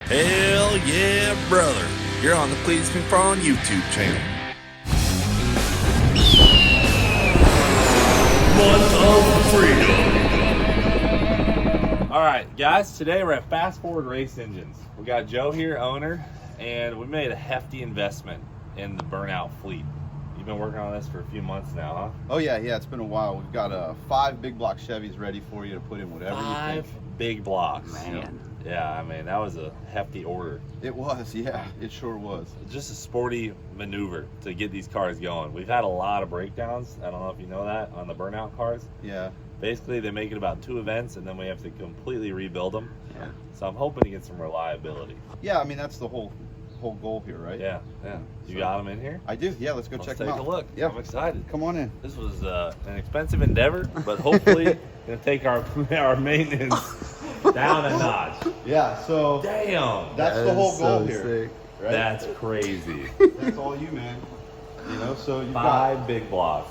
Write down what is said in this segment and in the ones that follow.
Hell yeah, brother. You're on the Cleetus McFarland YouTube channel. Month of Freedom. All right, guys, today we're at Fast Forward Race Engines. We got Joe here, owner, and we made a hefty investment in the burnout fleet. You've been working on this for a few months now, huh? Oh yeah, it's been a while. We've got 5 big block Chevys ready for you to put in whatever you think. 5 big blocks. Man. Yeah, I mean, that was a hefty order. It was, yeah, it sure was. Just a sporty maneuver to get these cars going. We've had a lot of breakdowns. I don't know if you know that on the burnout cars. Yeah. Basically, they make it about 2 events, and then we have to completely rebuild them. Yeah. So I'm hoping to get some reliability. Yeah, I mean that's the whole goal here, right? Yeah. You got them in here? I do. Yeah, let's go check them out. Take a look. Yeah, I'm excited. come on in. This was an expensive endeavor, but hopefully gonna take our maintenance down a notch. Yeah, so Damn. that's the whole goal here. Right? That's crazy. That's all you, man. You know, so you've 5 got big blocks.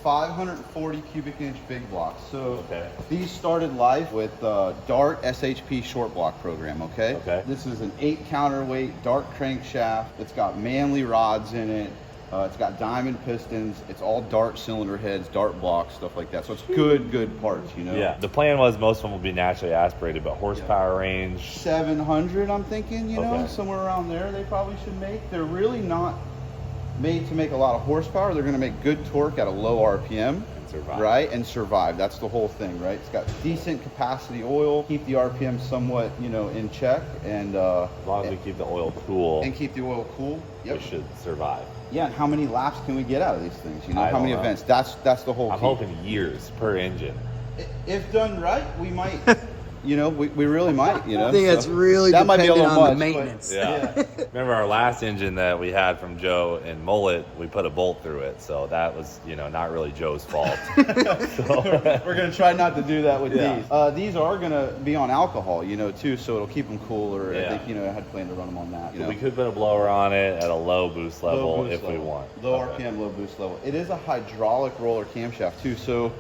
540 cubic inch big blocks. So Okay. these started life with Dart SHP short block program, okay? Okay. This is an 8 counterweight Dart crankshaft. It's got manly rods in it. It's got diamond pistons. It's all Dart cylinder heads, Dart blocks, stuff like that. So it's good parts, you know? Yeah. The plan was most of them will be naturally aspirated, but horsepower range. 700, I'm thinking, you know, Okay. somewhere around there they probably should make. They're really not made to make a lot of horsepower. They're going to make good torque at a low RPM. And survive. Right, and survive. That's the whole thing, right? It's got decent capacity oil, keep the RPM somewhat, you know, in check, and As long as we keep the oil cool, and keep the oil cool. we should survive. Yeah, and how many laps can we get out of these things? You know, I how many don't know. events? That's the whole I'm key. hoping years per engine. If done right, we might. You know, we really might. You know, I think that's really that might be a dependent little on much, the but- maintenance. Yeah. Remember our last engine that we had from Joe in Mullet, we put a bolt through it. So that was, not really Joe's fault. We're gonna try not to do that with Yeah. these. These are gonna be on alcohol, too, so it'll keep them cooler. Yeah. I think, I had planned to run them on that. You know? We could put a blower on it at a low boost level Low boost if we level. want. Low Okay. RPM, low boost level. It is a hydraulic roller camshaft too, so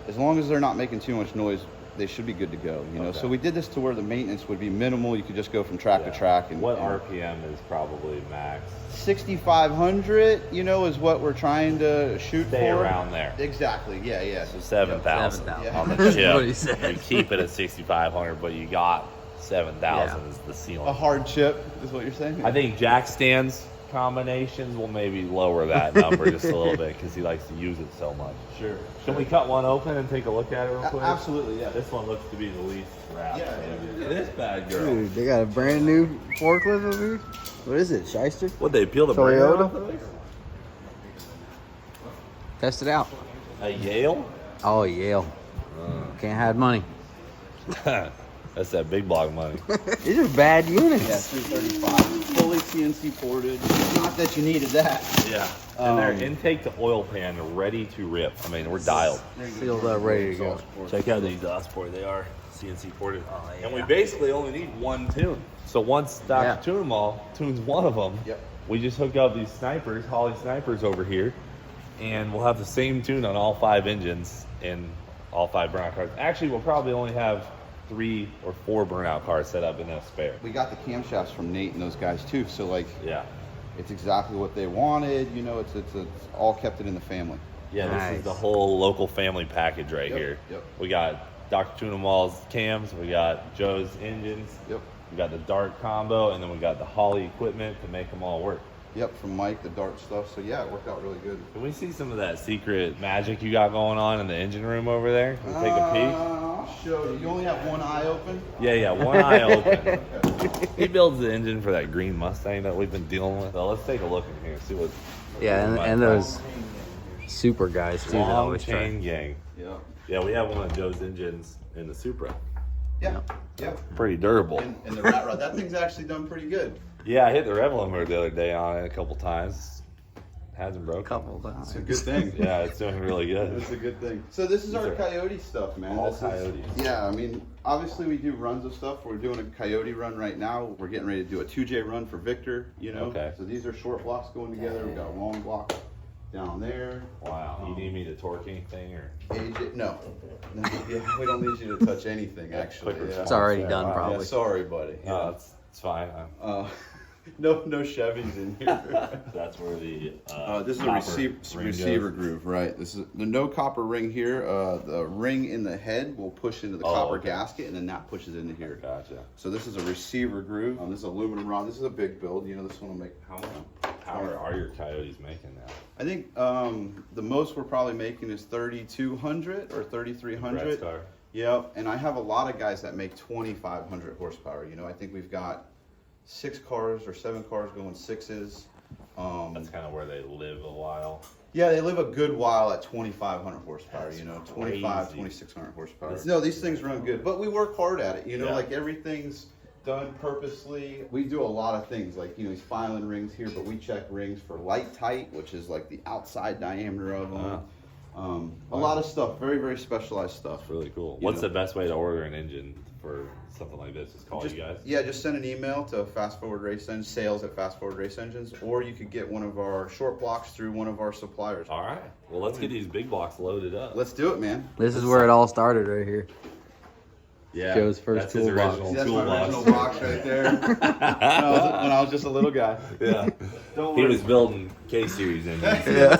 as long as they're not making too much noise, they should be good to go. Okay. So we did this to where the maintenance would be minimal. You could just go from track to Yeah. track. And What RPM is probably max? 6,500, is what we're trying to shoot Stay for. around there. Exactly. Yeah. So 7,000 7,000. on the That's chip. what he said. You keep it at 6,500, but you got 7,000 Yeah. is the ceiling. A hard chip is what you're saying. I think jack stands combinations will maybe lower that number just a little bit because he likes to use it so much. Sure. Can we cut one open and take a look at it real quick? Absolutely. Yeah. This one looks to be the least wrapped. Yeah. Look at this bad girl. Dude, they got a brand new forklift over here. What is it, Shyster? What, they peel the Toyota? brand off of this? Test it out. A Yale? Oh, Yale. Can't hide money. That's that big block money. These are bad Yeah, units. 335, fully CNC ported. Not that you needed that. Yeah. And their intake to oil pan ready to rip. I mean, we're dialed. Sealed up, ready to go. Check out these exhaust ports. They are CNC ported. Oh, yeah. And we basically only need one tune. So once Dr. Yeah. Tune 'em all tunes one of them, Yep. we just hook up these snipers, Holly snipers over here, and we'll have the same tune on all 5 engines in all 5 burnout cars. Actually, we'll probably only have 3 or 4 burnout cars set up in a spare. We got the camshafts from Nate and those guys too. So Yeah. it's exactly what they wanted. It's all kept it in the family. Yeah, this Nice. is the whole local family package right Yep, here. yep. We got Dr. Tune 'em all's cams, we got Joe's engines, Yep. we got the Dart combo, and then we got the Holly equipment to make them all work. Yep, from Mike, the Dart stuff. So yeah, it worked out really good. Can we see some of that secret magic you got going on in the engine room over there? Can we take a peek? I'll show you. You only have one eye open. Yeah, one eye open. He builds the engine for that green Mustang that we've been dealing with. So let's take a look in here, see what. Yeah, and those super guys, too, that long always chain try. gang. Yeah. Yeah, we have one of Joe's engines in the Supra. Yeah. Yeah. Pretty durable. And the rat rod, that thing's actually done pretty good. Yeah, I hit the rev limiter the other day on it a couple times. Hasn't broken. Couple times. It's a good thing. Yeah, it's doing really good. It's a good thing. So this is These our are coyote stuff, man. all This is- coyotes. Yeah, I mean, obviously we do runs of stuff. We're doing a coyote run right now. We're getting ready to do a 2J run for Victor, Okay. So these are short blocks going together. We got a long block down there. Wow. You need me to torque anything or? AJ, no. Yeah, we don't need you to touch anything, actually. Yeah. It's already done, Wow. probably. Yeah, sorry, buddy. No, it's fine. No Chevys in here. That's where the This is a copper ring receiver goes. groove, right? This is the no copper ring here. The ring in the head will push into the copper gasket, and then that pushes into here. Gotcha. So this is a receiver groove. This is aluminum rod. This is a big build. You know, this one will make How much power are your Coyotes making now? I think the most we're probably making is 3,200 or 3,300. Brad's car. Yep. And I have a lot of guys that make 2,500 horsepower. You know, I think we've got 6 cars or 7 cars going 6s. That's kind of where they live a while. Yeah, they live a good while at 2,500 horsepower, That's you know, crazy. 2,600 horsepower. No, these things run good, but we work hard at it, you know, Yeah. like everything's done purposely. We do a lot of things, like, you know, these filing rings here, but we check rings for light tight, which is like the outside diameter of them. A lot of stuff, very, very specialized stuff. Really cool. You What's know. the best way to order an engine for something like this? Just call you guys? Yeah, just send an email to Fast Forward Race Engines, sales at Fast Forward Race Engines, or you could get one of our short blocks through one of our suppliers. All right. Well, let's get these big blocks loaded up. Let's do it, man. This is where it all started right here. Yeah. Joe's first that's his toolbox. original See, that's toolbox. my original box right there. when I was just a little guy. Yeah. Don't He worry. was building K-Series engines. Yeah.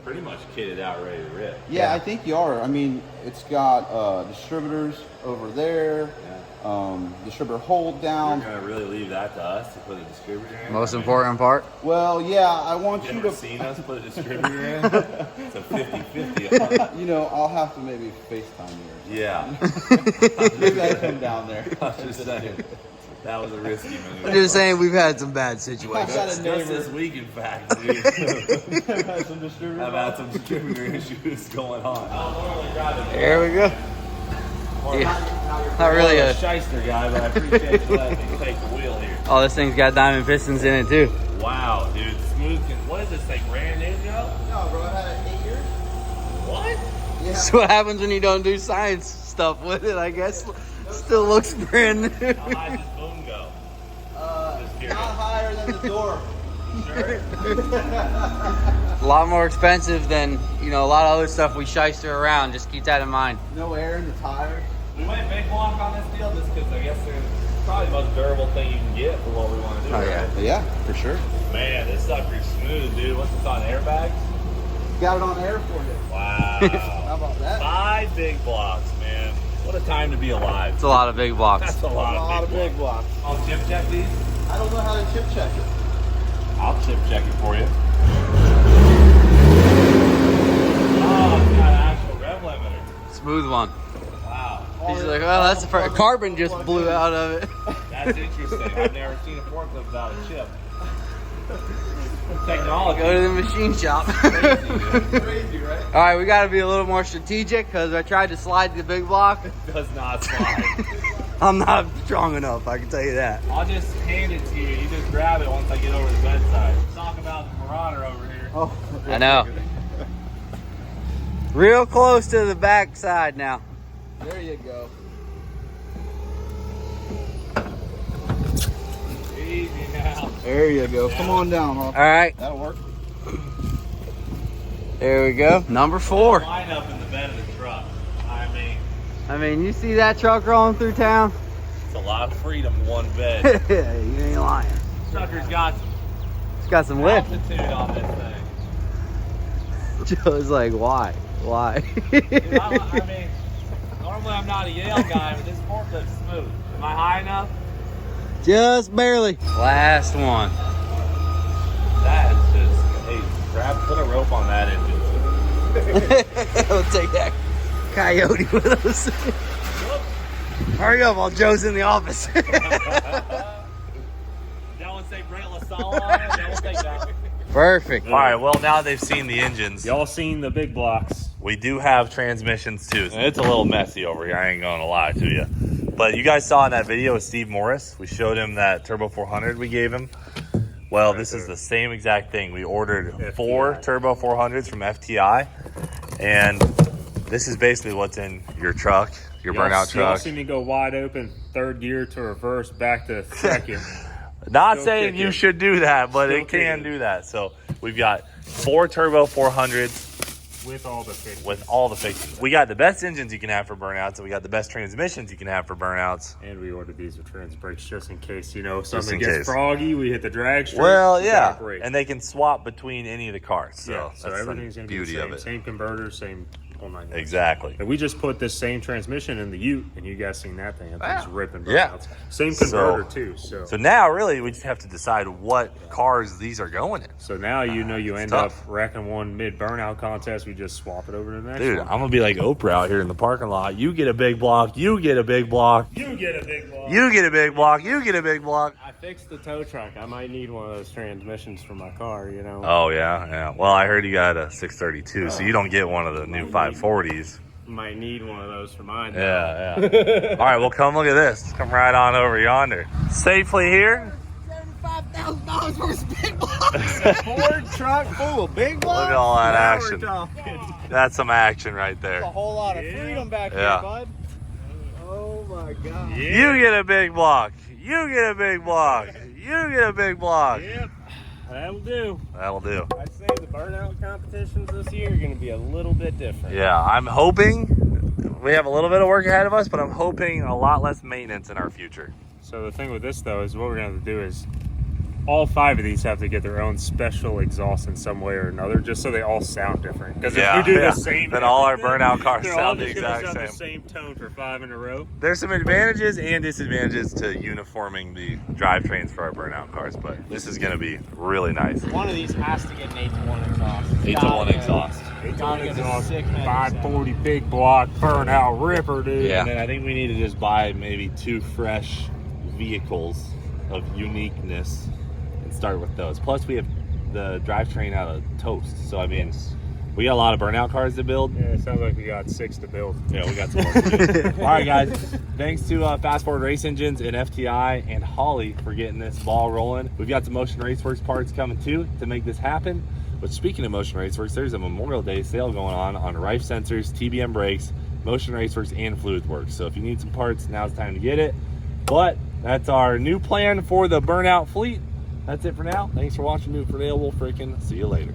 Pretty much kitted out, ready to rip. Yeah, I think you are. I mean, it's got distributors over there, distributor hold You're down. going to really leave that to us to put a distributor in? Most important part. Well, yeah, I want You you ever to, seen us put a distributor in? It's a 50-50. you know, I'll have to maybe FaceTime you. Yeah. Maybe I come down there. I was just saying. That was a risky move. I'm just saying we've had some bad I situations. got a Just neighbor. this week, in fact, dude. Had some distributor. I've had some distributor issues going on. I don't normally drive it. There we go. Yeah. Not really I'm a. a shyster guy, but I appreciate you letting me take the wheel here. Oh, this thing's got diamond pistons in it too. Wow, dude. Smooth. What is this thing? Brand new, Joe? No, bro, I had it 8 years. What? Yeah. That's what happens when you don't do science stuff with it, I guess. Still looks brand new. How high does this boom go? Just curious. Not higher than the door. Sure. A lot more expensive than, you know, a lot of other stuff we shyster around. Just keep that in mind. No air in the tires. We went big block on this deal just because I guess they're probably the most durable thing you can get for what we want to do. Oh, yeah. right? Yeah, for sure. Man, this sucker's smooth, dude. What's this on airbags? Got it on air for you. Wow. How about that? 5 big blocks, man. What a time to be alive. It's a lot of big blocks. That's a lot of big blocks. I'll chip check these. I don't know how to chip check it. I'll chip check it for you. Oh, it's got an actual rev limiter. Smooth one. Wow. He's like, well, that's the first. Carbon just blew out of it. That's interesting. I've never seen a forklift without a chip. Technology. Go to the machine shop. Crazy, right? All right, we got to be a little more strategic because I tried to slide the big block. Does not slide. I'm not strong enough, I can tell you that. I'll just hand it to you. You just grab it once I get over the bedside. Talk about the Marauder over here. Oh, I know. Real close to the back side now. there you go. Easy now. There you go. Come on down, huh? All right, That'll work. there we go. Number 4. Line up in the bed of the truck. I mean, you see that truck rolling through town? It's a lot of freedom in one bed. You ain't lying. Trucker's got some It's got some lift. altitude on this thing. Joe's like, why? Why? Dude, I mean, normally I'm not a Yale guy, but this forklift's smooth. Am I high enough? Just barely. Last one. That is just, hey, put a rope on that engine. We'll take that coyote with us. Hurry up while Joe's in the office. That one say Brent LaSalle on it? That one take that. Perfect. All right, well, now they've seen the engines. Y'all seen the big blocks. We do have transmissions too. So it's a little messy over here. I ain't gonna lie to you. But you guys saw in that video with Steve Morris, we showed him that Turbo 400 we gave him. Well, this is the same exact thing. We ordered 4 Turbo 400s from FTI, and this is basically what's in your truck, your burnout Y'all truck. see me go wide open, third gear to reverse, back to second. Not Still saying kicking. you should do that, but Still it can kicking. do that. So We've got 4 turbo 400s. With all the fixings. With all the fixings. We got the best engines you can have for burnouts, and we got the best transmissions you can have for burnouts. And we ordered these with trans brakes just in case, you know, if something in gets case. froggy, we hit the drag strip. Well, yeah. And they can swap between any of the cars. So, yeah, so that's everything's the going to be the beauty same. of it. Same converter, same whole nine yards. Exactly. And we just put this same transmission in the Ute, and you guys seen that thing. That thing's ripping Yeah. burnouts. Same converter, too. So now, really, we just have to decide what cars these are going in. So now you know you end up wrecking one mid-burnout contest. We just swap it over to the next Dude, one. I'm going to be like Oprah out here in the parking lot. You get a big block. You get a big block. You get a big block. You get a big block. You get a big block. I fixed the tow truck. I might need one of those transmissions for my car, you know. Oh, yeah. Well, I heard you got a 632, so you don't get one of the new 540s. Might need one of those for mine. Yeah. All right, well, come look at this. Come right on over yonder. Safely here. $75,000 worth of big blocks. Ford truck full of big blocks. Look at all that Now action. we're talking. That's some action right there. A whole lot of freedom back Yeah. here, bud. Oh my God. You get a big block. You get a big block. You get a big block. Yep, that'll do. That'll do. I'd say the burnout competitions this year are going to be a little bit different. Yeah, I'm hoping we have a little bit of work ahead of us, but I'm hoping a lot less maintenance in our future. So the thing with this, though, is what we're going to have to do is all 5 of these have to get their own special exhaust in some way or another, just so they all sound different. Because if we do the same, then all our burnout cars they're all sound the just gonna exact sound same. the same tone for 5 in a row. There's some advantages and disadvantages to uniforming the drivetrains for our burnout cars, but this is going to be really nice. One of these has to get an 8-to-1 exhaust. 8-to-1 exhaust. Gotta get a Exhaust, sick 540 big block burnout ripper, dude. Yeah. And then I think we need to just buy maybe 2 fresh vehicles of uniqueness and start with those. Plus, we have the drivetrain out of Toast. So, I mean, we got a lot of burnout cars to build. Yeah, it sounds like we got 6 to build. Yeah, we got some more to do. All right, guys. Thanks to Fast Forward Race Engines and FTI and Holly for getting this ball rolling. We've got some Motion Raceworks parts coming too to make this happen. But speaking of Motion Raceworks, there's a Memorial Day sale going on Rife sensors, TBM brakes, Motion Raceworks, and Fluidworks. So if you need some parts, now's the time to get it. But that's our new plan for the burnout fleet. That's it for now. Thanks for watching New for Dale. We'll freaking see you later.